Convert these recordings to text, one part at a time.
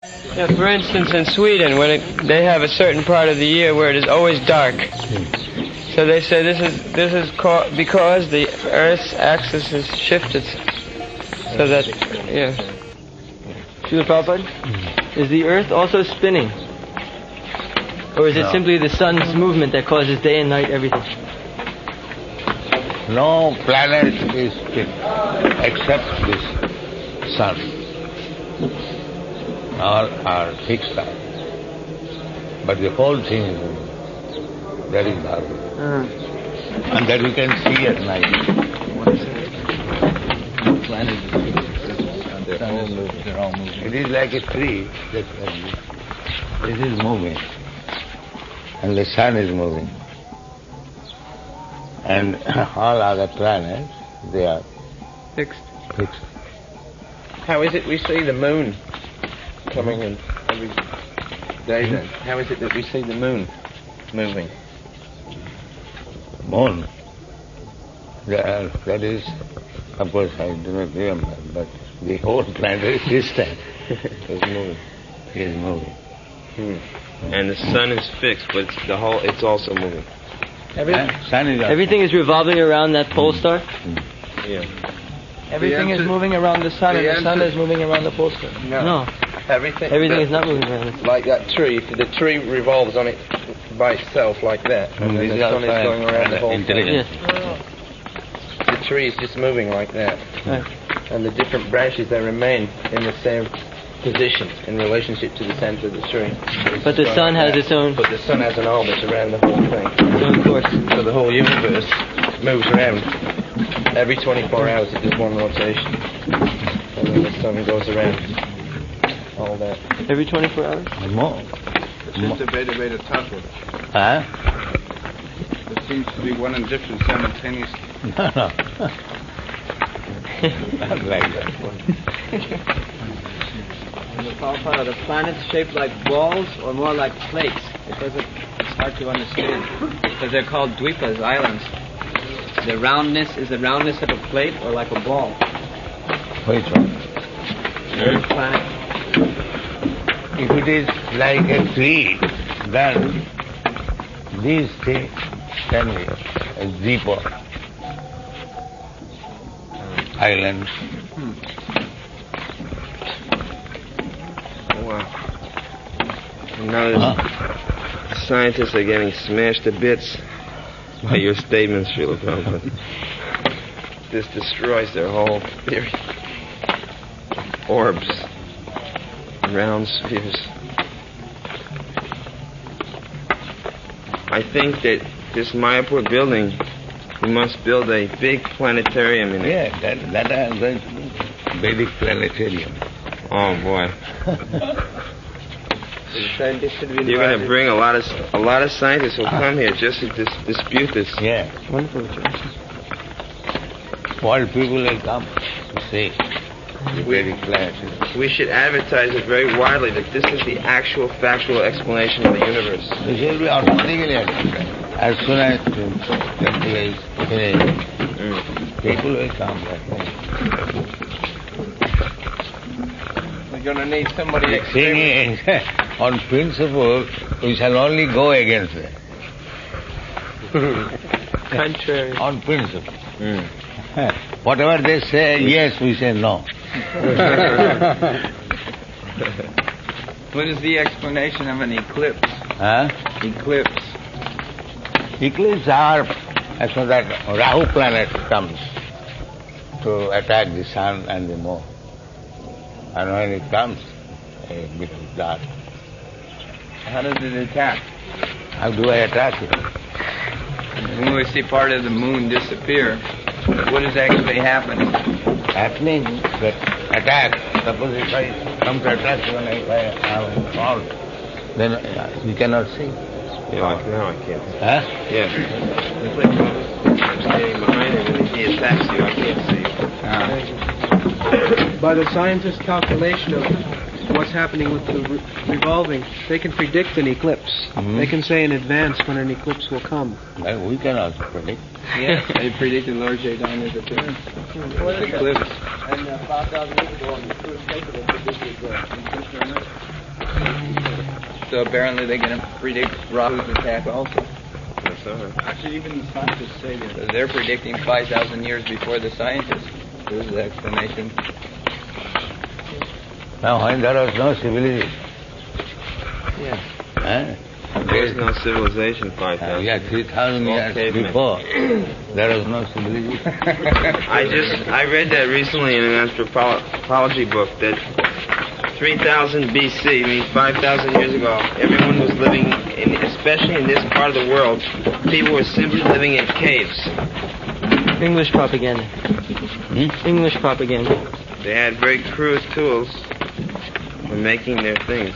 Yeah, for instance, in Sweden, they have a certain part of the year where it is always dark. So they say this is because the Earth's axis is shifted, so that Srila Prabhupada, is the Earth also spinning, or is it simply the sun's movement that causes day and night everything? No planet is fixed except this sun. All are fixed. But the whole thing is very dark. And that we can see at night. The planet is fixed. They're all moving. It is like a tree. This is moving. And the sun is moving. And all other planets, they are fixed. fixed. How is it we see the moon coming in every day then? How is it that we see the moon moving? Moon. That is, of course, I do not remember, but the whole planet system is moving. Is moving. And the sun is fixed, but it's also moving. Everything is revolving around that pole star? Yeah. Everything is moving around the sun, and the sun is moving around the pole star. No. Everything is not moving around it. Like that tree. If the tree revolves on it by itself like that, and then the sun is going around the whole thing. Yes. The tree is just moving like that. Right. And the different branches, they remain in the same position in relationship to the center of the tree. But the sun has its own... But the sun has an orbit around the whole thing. Of course. So the whole universe moves around. Every 24 hours it does one rotation. And then the sun goes around all that. Every 24 hours? More. It's just a way to talk it. Huh? There seems to be one and different simultaneously. No. Not like that. Are the planets shaped like balls or more like plates? It's hard to understand. Because they're called dvipas, islands. The roundness is the roundness of a plate or like a ball? Which one? Earth planet. If it is like a tree, then these things can be a deeper islands. Wow. Now scientists are getting smashed to bits by your statements, Srila Prabhupada. This destroys their whole theory. Orbs. Round spheres. I think that this Mayapur building, we must build a big planetarium in it. Yeah, that I'm going to do. Vedic planetarium. Oh boy. You're going to bring a lot of scientists who come here just to dispute this. Yeah. Wonderful. All people will come to see the Vedic planetarium. We should advertise it very widely that this is the actual factual explanation of the universe. This will be automatically advertised. As soon as the temple is finished, people will come back. We're going to need somebody The thing is, on principle, we shall only go against it. contrary. On principle. Whatever they say, yes, we say no. What is the explanation of an eclipse? Huh? Eclipse. Eclipses are as soon as that Rahu planet comes to attack the sun and the moon. And when it comes, it becomes dark. How does it attack? How do I attack it? When we see part of the moon disappear, what is actually happening? Happening that attack. Suppose if I come to attack you and if I am fall, then you cannot see. Yeah, now I can't. Huh? Yeah. It's like I'm standing behind him and he attacks you, I can't see. By the scientist's calculation of what's happening with the revolving. They can predict an eclipse. Mhm. They can say in advance when an eclipse will come. Well, we can also predict. Yes, they predicted Lord Chaitanya's appearance. With eclipse. And 5,000 years ago on the first paper they predicted the So apparently they're going to predict Rahu's attack also. That's all right. Actually, even the scientists say that. So they're predicting 5,000 years before the scientists. This is the explanation. Now, when there was no civilization, Yeah. There was no civilization 5,000. yeah, 3,000 All years cavemen. before, there was no civilization. I read that recently in an anthropology book that 3000 BC means 5,000 years ago. Everyone was living, especially in this part of the world, people were simply living in caves. English propaganda. English propaganda. They had very crude tools for making their things.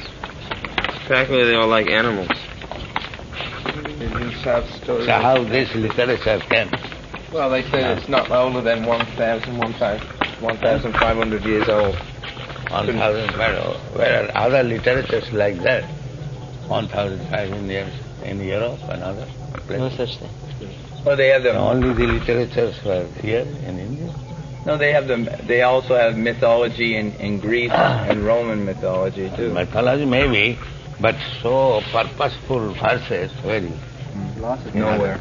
Practically, they were like animals. They didn't have stories. So how this literature came? Well, they say it's not older than 1,500 years old. 1,000, where are other literatures like that? 1,500 years in Europe and other No places. such thing. Oh, they have them. Only the literatures were here in India. No, they have them. They also have mythology in Greece and Roman mythology too. Mythology maybe, but so purposeful verses, very. Philosophy nowhere.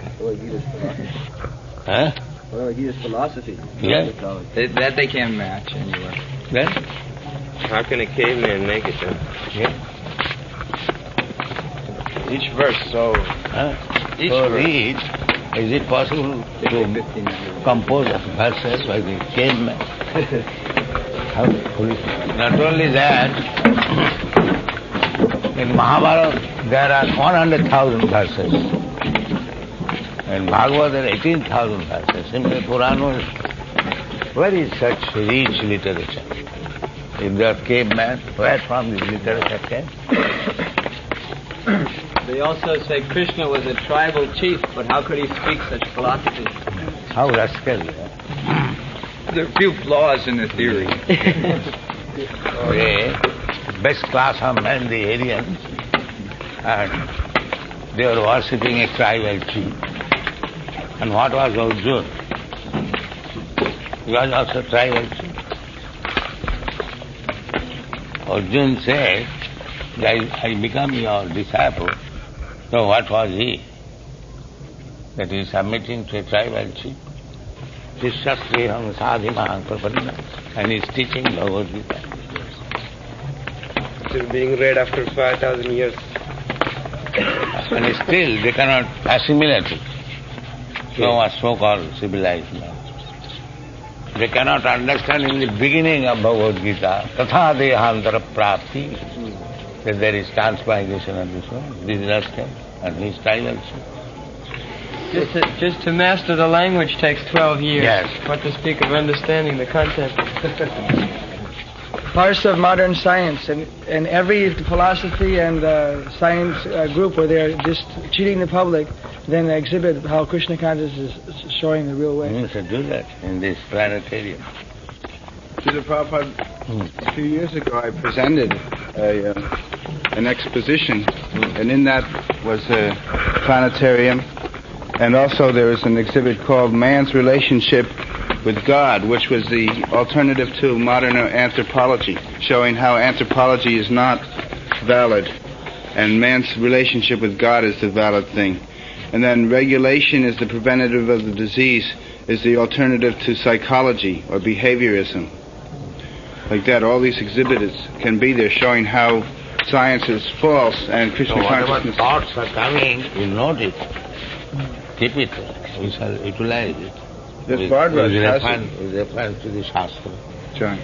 Huh? Well, he is philosophy. Yeah. That they can't match anywhere. Then? How can a caveman make it then? Yeah. Each verse, so Each So verse. read, is it possible to compose verses by the caveman? How foolish. Not only that, in Mahabharata there are 100,000 verses. In Bhagavad there are 18,000 verses. In the Purana, where is such rich literature? If they are cavemen, where from this literature came? They also say Krishna was a tribal chief, but how could he speak such philosophy? How rascal. There are a few flaws in the theory. The best class of men, the Aryans, and they were worshipping a tribal chief. And what was Arjuna? He was also tribal chief. Arjuna said, I become your disciple. So what was he? That he is submitting to a tribal chief. Shishyasriham sadhimaham prapadina. And he is teaching Bhagavad Gita. Still being read after 5,000 years. And still they cannot assimilate it. So-called civilized man. They cannot understand in the beginning of Bhagavad Gita, tatha dehantara prapti, that there is transmigration of this one. This is Rascal, and he is tribal chief. Just to master the language takes 12 years. Yes. What to speak of understanding the content. Parts of modern science, and every philosophy and science group where they're just cheating the public, then exhibit how Krishna consciousness is showing the real way. We should do that in this planetarium. Srila Prabhupada, a few years ago I presented an exposition, and in that was a planetarium, and also there was an exhibit called Man's Relationship with God, which was the alternative to modern anthropology, showing how anthropology is not valid, and man's relationship with God is the valid thing. And then regulation is the preventative of the disease, is the alternative to psychology or behaviorism. Like that, all these exhibits can be there showing how science is false and Krishna So whatever consciousness... thoughts are coming, you note it. Keep it. We shall utilize it. This Bhagavad with has reference to the Shastra. John.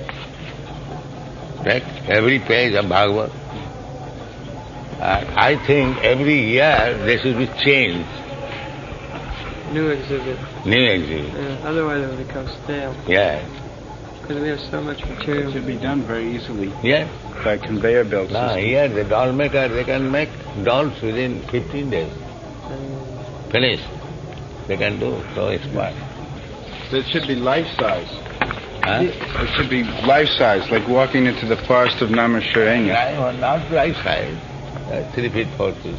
Right? Every page of Bhagavad. I think every year there should be changed. New exhibit. New exhibit. Otherwise it will become stale. Yeah. Because we have so much material. It should be done very easily Yeah. by conveyor belt Now system. here the doll maker, they can make dolls within 15 days. Finished. They can do, so expert. So it should be life-size. Huh? It should be life-size, like walking into the forest of Namaskar. Not life size. 3 feet, 4 feet.